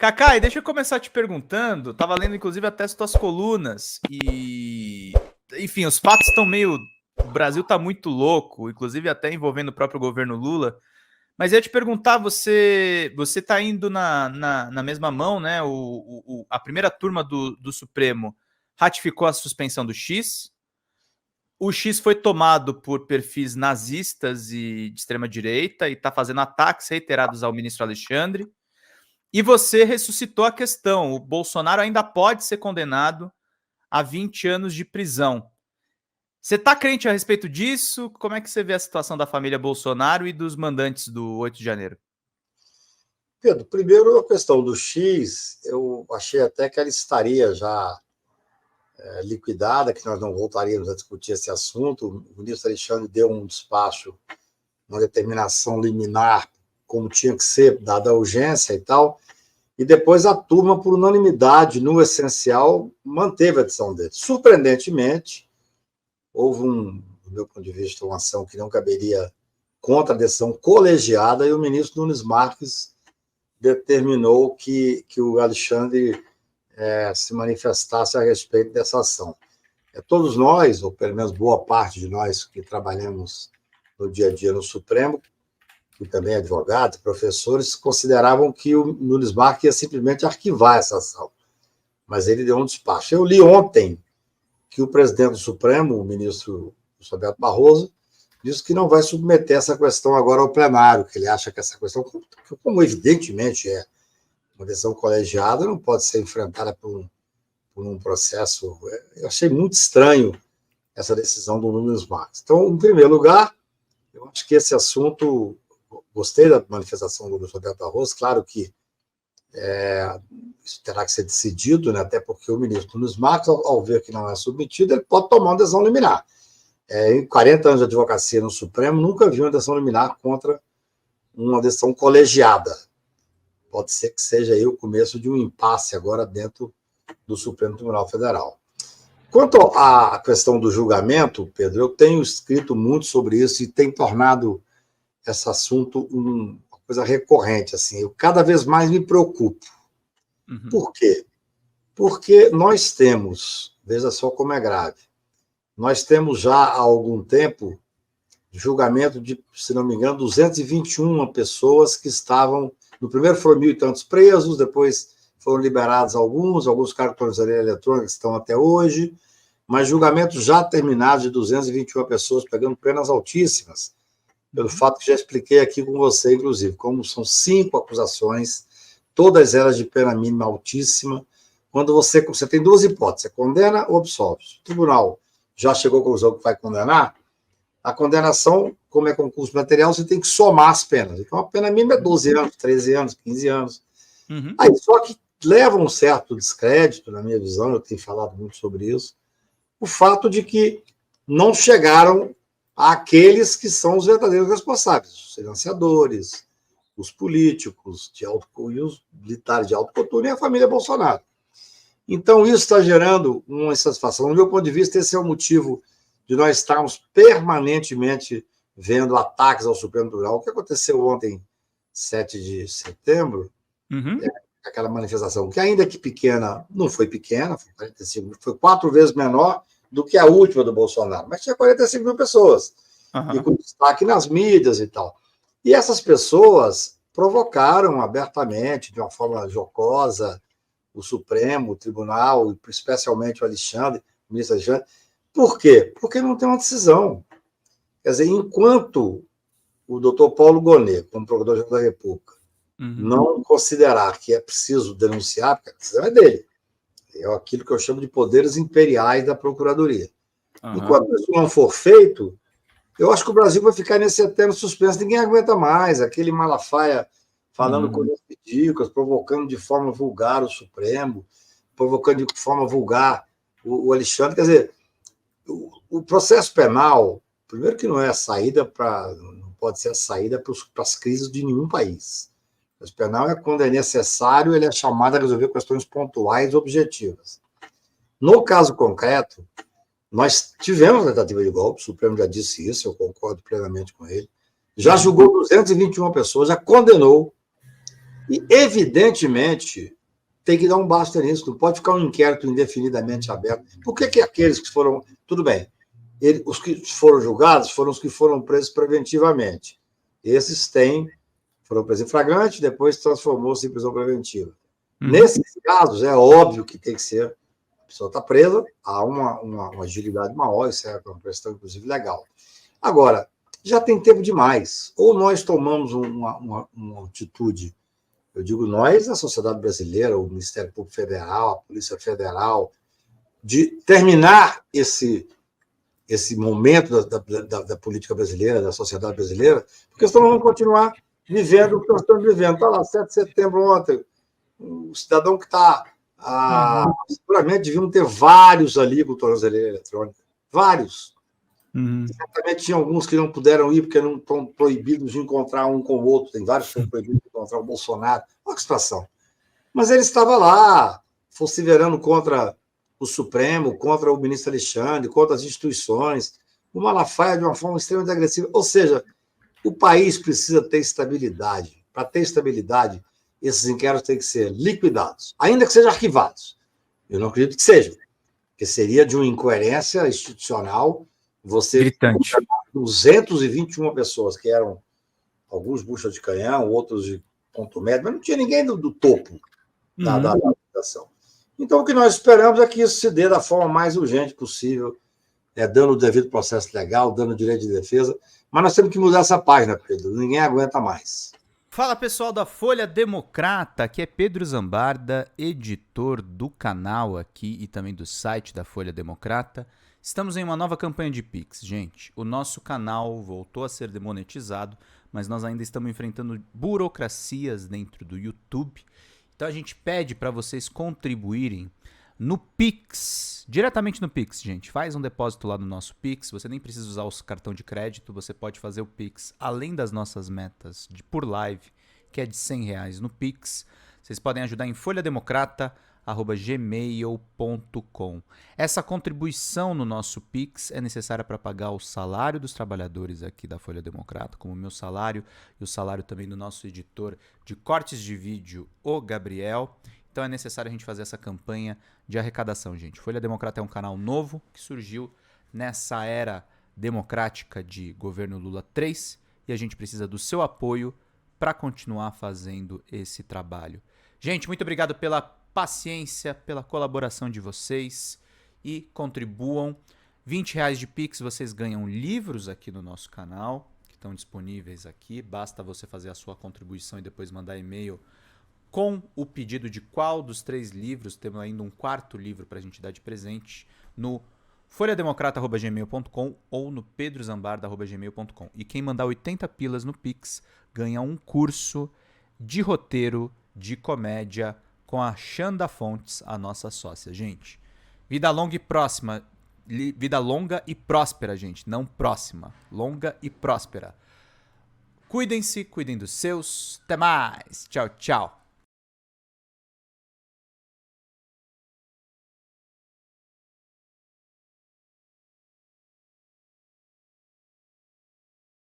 Cacá, e deixa eu começar te perguntando. Tava lendo, inclusive, até as tuas colunas. E. Enfim, os fatos estão meio. O Brasil tá muito louco, inclusive até envolvendo o próprio governo Lula. Mas eu ia te perguntar, você tá indo na mesma mão, né? A primeira turma do Supremo ratificou a suspensão do X. O X foi tomado por perfis nazistas e de extrema-direita e está fazendo ataques reiterados ao ministro Alexandre. E você ressuscitou a questão. O Bolsonaro ainda pode ser condenado a 20 anos de prisão. Você está crente a respeito disso? Como é que você vê a situação da família Bolsonaro e dos mandantes do 8 de janeiro? Pedro, primeiro a questão do X, eu achei até que ela estaria já liquidada, que nós não voltaríamos a discutir esse assunto. O ministro Alexandre deu um despacho, uma determinação liminar, como tinha que ser, dada a urgência e tal, e depois a turma, por unanimidade, no essencial, manteve a decisão dele. Surpreendentemente, houve, do meu ponto de vista, uma ação que não caberia contra a decisão colegiada, e o ministro Nunes Marques determinou que o Alexandre se manifestasse a respeito dessa ação. Todos nós, ou pelo menos boa parte de nós que trabalhamos no dia a dia no Supremo, que também advogados, professores, consideravam que o Nunes Marques ia simplesmente arquivar essa ação. Mas ele deu um despacho. Eu li ontem que o presidente do Supremo, o ministro Roberto Barroso, disse que não vai submeter essa questão agora ao plenário, que ele acha que essa questão, como evidentemente é uma decisão colegiada, não pode ser enfrentada por um processo. Eu achei muito estranho essa decisão do Nunes Marques. Então, em primeiro lugar, eu acho que esse assunto, gostei da manifestação do Roberto Barroso, claro que isso terá que ser decidido, né, até porque o ministro Nunes Marques, ao ver que não é submetido, ele pode tomar uma decisão liminar. Em 40 anos de advocacia no Supremo, nunca vi uma decisão liminar contra uma decisão colegiada. Pode ser que seja aí o começo de um impasse agora dentro do Supremo Tribunal Federal. Quanto à questão do julgamento, Pedro, eu tenho escrito muito sobre isso e tenho tornado esse assunto uma coisa recorrente. Assim, eu cada vez mais me preocupo. Uhum. Por quê? Porque nós temos, veja só como é grave, nós temos já há algum tempo julgamento de, se não me engano, 221 pessoas que estavam, no primeiro foram 1.000 e tantos presos, depois foram liberados alguns caras com tornozeleira eletrônica que estão até hoje, mas julgamentos já terminados de 221 pessoas, pegando penas altíssimas, pelo fato que já expliquei aqui com você, inclusive, como são 5 acusações, todas elas de pena mínima altíssima. Quando você tem 2 hipóteses, você condena ou absolve. O tribunal já chegou à conclusão que vai condenar, a condenação, como é concurso material, você tem que somar as penas. Então, a pena mínima é 12 anos, 13 anos, 15 anos. Uhum. Aí, só que leva um certo descrédito, na minha visão, eu tenho falado muito sobre isso, o fato de que não chegaram àqueles que são os verdadeiros responsáveis, os financiadores, os políticos e os militares de alto coturno e a família Bolsonaro. Então, isso está gerando uma insatisfação. Do meu ponto de vista, esse é o motivo de nós estarmos permanentemente vendo ataques ao Supremo Tribunal. O que aconteceu ontem, 7 de setembro, aquela manifestação, que ainda que pequena, não foi pequena, foi 45, foi 4 vezes menor do que a última do Bolsonaro, mas tinha 45 mil pessoas, e com destaque nas mídias e tal. E essas pessoas provocaram abertamente, de uma forma jocosa, o Supremo, o Tribunal, especialmente o Alexandre, o ministro Alexandre. Por quê? Porque não tem uma decisão. Quer dizer, enquanto o doutor Paulo Gonet, como Procurador-Geral da República, não considerar que é preciso denunciar, porque a decisão é dele, é aquilo que eu chamo de poderes imperiais da Procuradoria. Enquanto isso não for feito, eu acho que o Brasil vai ficar nesse eterno suspenso, ninguém aguenta mais, aquele Malafaia falando coisas ridículas, provocando de forma vulgar o Supremo, provocando de forma vulgar o Alexandre. Quer dizer, o processo penal, primeiro que não é a saída não pode ser a saída para as crises de nenhum país. O processo penal é quando é necessário, ele é chamado a resolver questões pontuais e objetivas. No caso concreto, nós tivemos tentativa de golpe, o Supremo já disse isso, eu concordo plenamente com ele, já julgou 221 pessoas, já condenou, E, evidentemente, tem que dar um basta nisso, não pode ficar um inquérito indefinidamente aberto. Por que aqueles que foram... Tudo bem, os que foram julgados foram os que foram presos preventivamente. Esses foram presos em flagrante, depois transformou-se em prisão preventiva. Nesses casos, é óbvio que tem que ser... A pessoa está presa, há uma agilidade maior, isso é uma questão, inclusive, legal. Agora, já tem tempo demais. Ou nós tomamos uma atitude, eu digo nós, a sociedade brasileira, o Ministério Público Federal, a Polícia Federal, de terminar esse momento da política brasileira, da sociedade brasileira, porque senão vamos continuar vivendo o que nós estamos vivendo. Está lá, 7 de setembro ontem, o cidadão que está... seguramente deviam ter vários ali com tornozeleira eletrônica. Vários. Certamente tinha alguns que não puderam ir porque não estão proibidos de encontrar um com o outro. Tem vários que estão proibidos de encontrar o Bolsonaro. Olha que situação. Mas ele estava lá, vociferando contra o Supremo, contra o ministro Alexandre, contra as instituições. O Malafaia de uma forma extremamente agressiva. Ou seja, o país precisa ter estabilidade. Para ter estabilidade, esses inquéritos têm que ser liquidados, ainda que sejam arquivados. Eu não acredito que sejam, porque seria de uma incoerência institucional você... Gritante. 221 pessoas, que eram alguns bucha de canhão, outros de ponto médio, mas não tinha ninguém do topo da organização. Então, o que nós esperamos é que isso se dê da forma mais urgente possível, dando o devido processo legal, dando direito de defesa, mas nós temos que mudar essa página, Pedro, ninguém aguenta mais. Fala, pessoal da Folha Democrata, aqui é Pedro Zambarda, editor do canal aqui e também do site da Folha Democrata. Estamos em uma nova campanha de Pix, gente. O nosso canal voltou a ser demonetizado, mas nós ainda estamos enfrentando burocracias dentro do YouTube. Então a gente pede para vocês contribuírem no Pix, diretamente no Pix, gente. Faz um depósito lá no nosso Pix, você nem precisa usar o cartão de crédito, você pode fazer o Pix além das nossas metas por live, que é de R$100 no Pix. Vocês podem ajudar em folhademocrata@gmail.com. Essa contribuição no nosso Pix é necessária para pagar o salário dos trabalhadores aqui da Folha Democrata, como o meu salário e o salário também do nosso editor de cortes de vídeo, o Gabriel. Então é necessário a gente fazer essa campanha de arrecadação, gente. Folha Democrata é um canal novo que surgiu nessa era democrática de governo Lula 3 e a gente precisa do seu apoio para continuar fazendo esse trabalho. Gente, muito obrigado pela paciência, pela colaboração de vocês e contribuam. R$20 de Pix, vocês ganham livros aqui no nosso canal, que estão disponíveis aqui. Basta você fazer a sua contribuição e depois mandar e-mail com o pedido de qual dos 3 livros, temos ainda um 4º livro para a gente dar de presente, no folhademocrata@gmail.com ou no pedrozambarda@gmail.com. E quem mandar 80 pilas no Pix ganha um curso de roteiro de comédia com a Xanda Fontes, a nossa sócia. Gente, vida longa e próxima. Vida longa e próspera, gente. Não próxima. Longa e próspera. Cuidem-se, cuidem dos seus. Até mais. Tchau, tchau.